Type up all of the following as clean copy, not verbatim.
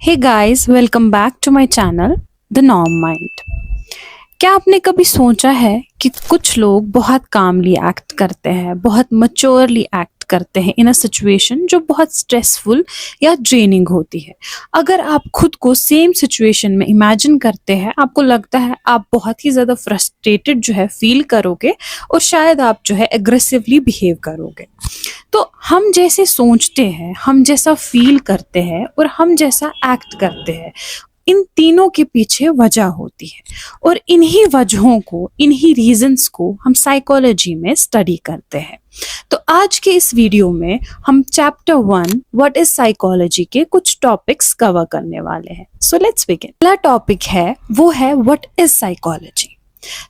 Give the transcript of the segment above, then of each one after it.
Hey guys, welcome back to my channel the norm mind. क्या आपने कभी सोचा है कि कुछ लोग बहुत कामली एक्ट करते हैं, बहुत मैच्योरली एक्ट करते हैं इन अ सिचुएशन जो बहुत स्ट्रेसफुल या ड्रेनिंग होती है। अगर आप खुद को सेम सिचुएशन में इमेजिन करते हैं, आपको लगता है आप बहुत ही ज़्यादा फ्रस्ट्रेटेड जो है फील करोगे और शायद आप जो है एग्रेसिवली बिहेव करोगे। तो हम जैसे सोचते हैं, हम जैसा फील करते हैं और हम जैसा एक्ट करते हैं, इन तीनों के पीछे वजह होती है और इन्हीं वजहों को, इन्हीं रीजंस को हम साइकोलॉजी में स्टडी करते हैं। तो आज के इस वीडियो में हम चैप्टर 1 व्हाट इज साइकोलॉजी के कुछ टॉपिक्स कवर करने वाले हैं। So let's begin. पहला टॉपिक है वो है व्हाट इज साइकोलॉजी।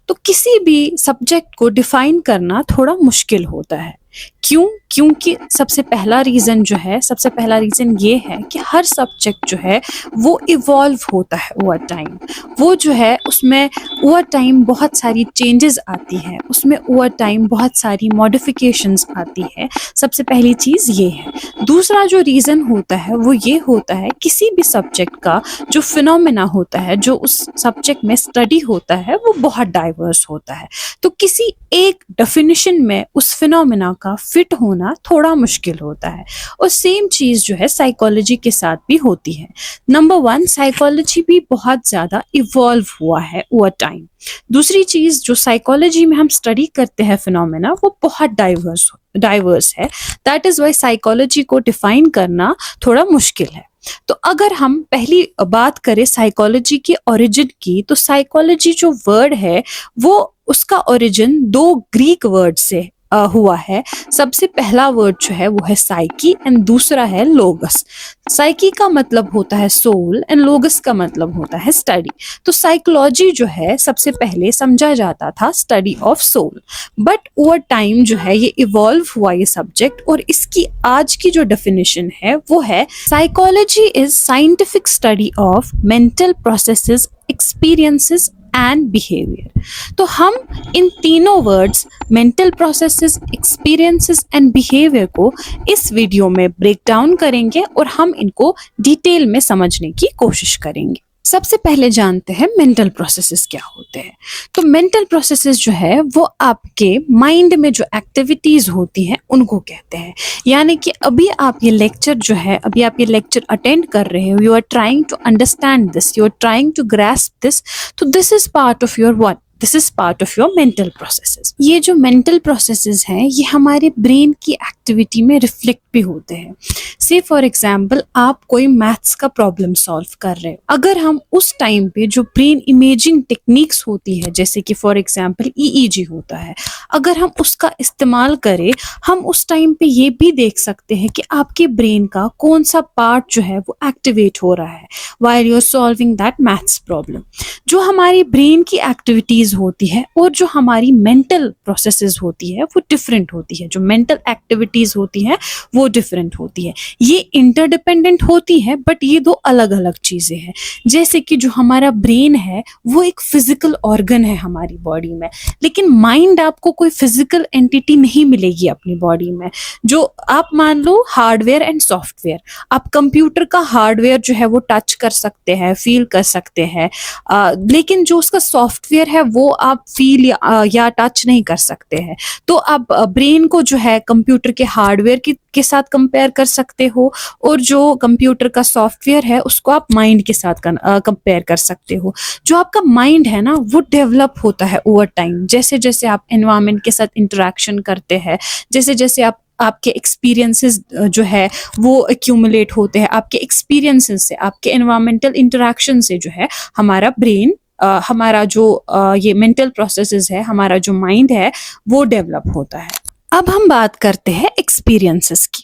तो किसी भी सब्जेक्ट को डिफाइन करना थोड़ा मुश्किल होता है। क्योंकि सबसे पहला रीजन ये है कि हर सब्जेक्ट जो है वो इवॉल्व होता है ओवर टाइम। वो जो है उसमें ओवर टाइम बहुत सारी चेंजेस आती है, उसमें ओवर टाइम बहुत सारी मॉडिफिकेशंस आती है। सबसे पहली चीज़ ये है। दूसरा जो रीज़न होता है वो ये होता है किसी भी सब्जेक्ट का जो फिनोमेना होता है, जो उस सब्जेक्ट में स्टडी होता है, वो बहुत डाइवर्स होता है। तो किसी एक डेफिनेशन में उस फिनोमेना का फिट होना थोड़ा मुश्किल होता है और सेम चीज जो है साइकोलॉजी के साथ भी होती है। नंबर 1, साइकोलॉजी भी बहुत ज्यादा इवॉल्व हुआ है ओवर टाइम। दूसरी चीज जो साइकोलॉजी में हम स्टडी करते हैं फिनोमेना, वो बहुत डाइवर्स है। दैट इज वाई साइकोलॉजी को डिफाइन करना थोड़ा मुश्किल है। तो अगर हम पहली बात करें साइकोलॉजी के ओरिजिन की, तो साइकोलॉजी जो वर्ड है वो उसका ओरिजिन 2 ग्रीक वर्ड से हुआ है। सबसे पहला वर्ड जो है वो है साइकी एंड दूसरा है लोगस। साइकी का मतलब होता है सोल एंड लोगस का मतलब होता है स्टडी। तो साइकोलॉजी जो है सबसे पहले समझा जाता था study of soul, but over time जो है ये इवॉल्व हुआ ये सब्जेक्ट, और इसकी आज की जो डेफिनेशन है वो है psychology is scientific study of mental processes, experiences and behaviour. तो हम इन तीनों words mental processes, experiences and behaviour को इस वीडियो में ब्रेक डाउन करेंगे और हम इनको डिटेल में समझने की कोशिश करेंगे। सबसे पहले जानते हैं मेंटल प्रोसेसेस क्या होते हैं। तो मेंटल प्रोसेसेस जो है वो आपके माइंड में जो एक्टिविटीज होती हैं उनको कहते हैं। यानी कि अभी आप ये लेक्चर अटेंड कर रहे हो, you are trying to understand this, you are trying to grasp this, तो this is part of your what, this is part of your mental processes. ये जो मेंटल प्रोसेसेस हैं ये हमारे ब्रेन की एक्टिविटी में रिफ्लेक्ट भी होते हैं। से फॉर एग्जाम्पल आप कोई मैथ्स का प्रॉब्लम सॉल्व कर रहे हो, अगर हम उस टाइम पे जो ब्रेन इमेजिंग टेक्निक्स होती है, जैसे कि फॉर एग्जाम्पल ईईजी होता है, अगर हम उसका इस्तेमाल करें, हम उस टाइम पे ये भी देख सकते हैं कि आपके ब्रेन का कौन सा पार्ट जो है वो एक्टिवेट हो रहा है while you are solving that maths problem. जो हमारी ब्रेन की एक्टिविटीज होती है और जो हमारी मेंटल प्रोसेसेस होती है वो डिफरेंट होती है। जो मेंटल एक्टिविटीज होती है वो डिफरेंट होती है। ये इंटरडिपेंडेंट होती है, बट ये 2 अलग अलग चीजें हैं। जैसे कि जो हमारा ब्रेन है वो एक फिजिकल ऑर्गन है हमारी बॉडी में, लेकिन माइंड आपको कोई फिजिकल एंटिटी नहीं मिलेगी अपनी बॉडी में। जो आप मान लो हार्डवेयर एंड सॉफ्टवेयर, आप कंप्यूटर का हार्डवेयर जो है वो टच कर सकते हैं, फील कर सकते हैं, लेकिन जो उसका सॉफ्टवेयर है वो आप फील या टच नहीं कर सकते हैं। तो आप ब्रेन को जो है कंप्यूटर के हार्डवेयर के साथ कंपेयर कर सकते हो, और जो कंप्यूटर का सॉफ्टवेयर है उसको आप माइंड के साथ कंपेयर कर सकते हो। जो आपका माइंड है ना वो डेवलप होता है ओवर टाइम, जैसे जैसे आप एनवायरनमेंट के साथ इंटरेक्शन करते हैं, जैसे जैसे आपके एक्सपीरियंसेस जो है वो एक्यूमुलेट होते हैं। आपके एक्सपीरियंसेस से, आपके एनवायरमेंटल इंटरेक्शन से जो है हमारा ब्रेन, हमारा जो ये मेंटल प्रोसेसेस है, हमारा जो माइंड है वो डेवलप होता है। अब हम बात करते हैं एक्सपीरियंसेस की।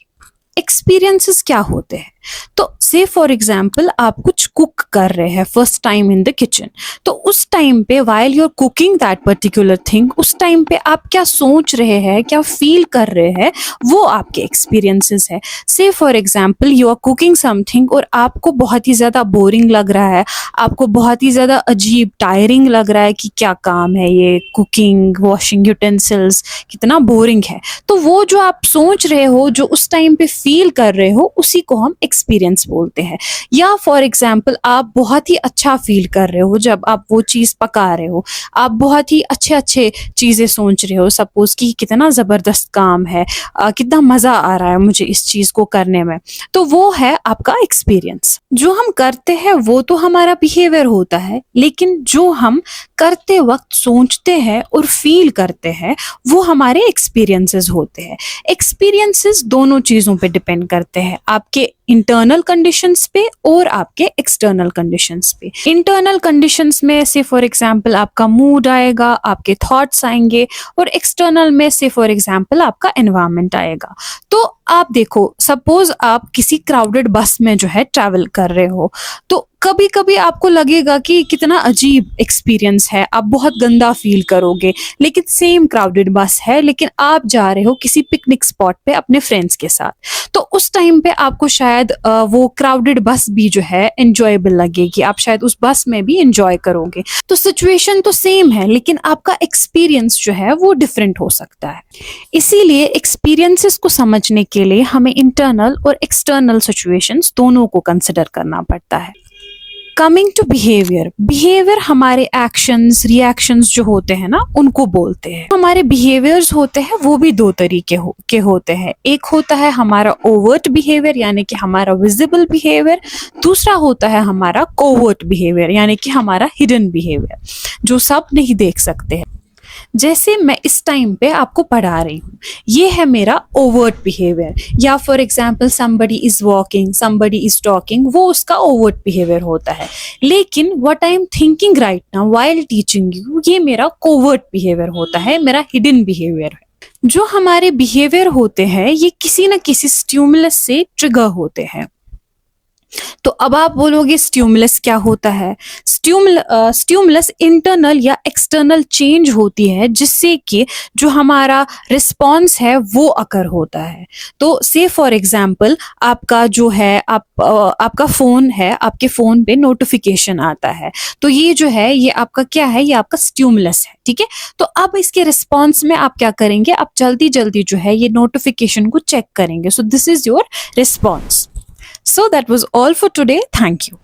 एक्सपीरियंसेस क्या होते हैं? तो से फॉर एग्जाम्पल आप कुछ कुक कर रहे हैं first time in the kitchen, तो उस टाइम पे while you are cooking that particular thing, उस टाइम पे आप क्या सोच रहे हैं, क्या फील कर रहे हैं, वो आपके एक्सपीरियंसेस है। Say for example you are cooking something और आपको बहुत ही ज्यादा बोरिंग लग रहा है, आपको बहुत ही ज्यादा अजीब टायरिंग लग रहा है कि क्या काम है ये, कुकिंग, वॉशिंग यूटेंसिल्स, कितना बोरिंग है। तो वो जो आप सोच रहे हो, जो उस टाइम पे फील कर रहे हो, उसी को हम एक्सपीरियंस बोलते हैं। या फॉर एग्जाम्पल आप बहुत ही अच्छा फील कर रहे हो जब आप वो चीज़ पका रहे हो, आप बहुत ही अच्छे अच्छे चीज़ें सोच रहे हो, सपोज कि कितना ज़बरदस्त काम है, कितना मज़ा आ रहा है मुझे इस चीज़ को करने में, तो वो है आपका एक्सपीरियंस। जो हम करते हैं वो तो हमारा बिहेवियर होता है, लेकिन जो हम करते वक्त सोचते हैं और फील करते हैं वो हमारे एक्सपीरियंसेस होते हैं। एक्सपीरियंसेस दोनों चीज़ों पे डिपेंड करते हैं, आपके इंटरनल कंडीशंस पे और आपके एक्सटर्नल कंडीशंस पे। इंटरनल कंडीशंस में से फॉर एग्जांपल आपका मूड आएगा, आपके थॉट्स आएंगे, और एक्सटर्नल में से फॉर एग्जांपल आपका एनवायरनमेंट आएगा। तो आप देखो, सपोज आप किसी क्राउडेड बस में जो है ट्रैवल कर रहे हो, तो कभी कभी आपको लगेगा कि कितना अजीब एक्सपीरियंस है, आप बहुत गंदा फील करोगे, लेकिन सेम क्राउडेड बस है, लेकिन आप जा रहे हो किसी पिकनिक स्पॉट पे अपने फ्रेंड्स के साथ, तो उस टाइम पे आपको शायद वो क्राउडेड बस भी जो है एंजॉयबल लगेगी, आप शायद उस बस में भी एंजॉय करोगे। तो सिचुएशन तो सेम है, लेकिन आपका एक्सपीरियंस जो है वो डिफरेंट हो सकता है। इसीलिए एक्सपीरियंसेस को समझने के लिए हमें इंटरनल और एक्सटर्नल सिचुएशंस दोनों को कंसिडर करना पड़ता है। कमिंग टू बिहेवियर, बिहेवियर हमारे एक्शंस रिएक्शंस जो होते हैं ना, उनको बोलते हैं। हमारे बिहेवियर्स होते हैं वो भी दो तरीके के होते हैं। एक होता है हमारा ओवर्ट बिहेवियर, यानी कि हमारा विजिबल बिहेवियर। दूसरा होता है हमारा कोवर्ट बिहेवियर, यानी कि हमारा हिडन बिहेवियर, जो सब नहीं देख सकते हैं। जैसे मैं इस टाइम पे आपको पढ़ा रही हूँ, ये है मेरा ओवर्ट बिहेवियर। या for example somebody is walking, somebody is talking, वो उसका ओवर्ट बिहेवियर होता है। लेकिन what I am thinking right now while teaching you, ये मेरा कोवर्ट बिहेवियर होता है, मेरा हिडन बिहेवियर है। जो हमारे बिहेवियर होते हैं ये किसी न किसी स्टिमुलस से ट्रिगर होते हैं। तो अब आप बोलोगे स्टिमुलस क्या होता है? स्टिमुलस इंटरनल या एक्सटर्नल चेंज होती है, जिससे कि जो हमारा रिस्पॉन्स है वो अकर होता है। तो से फॉर एग्जाम्पल आपका जो है आपका फोन है, आपके फोन पे नोटिफिकेशन आता है, तो ये जो है ये आपका क्या है? ये आपका स्टिमुलस है, ठीक है। तो अब इसके रिस्पॉन्स में आप क्या करेंगे? आप जल्दी जल्दी जो है ये नोटिफिकेशन को चेक करेंगे। So this is your response. So that was all for today. Thank you.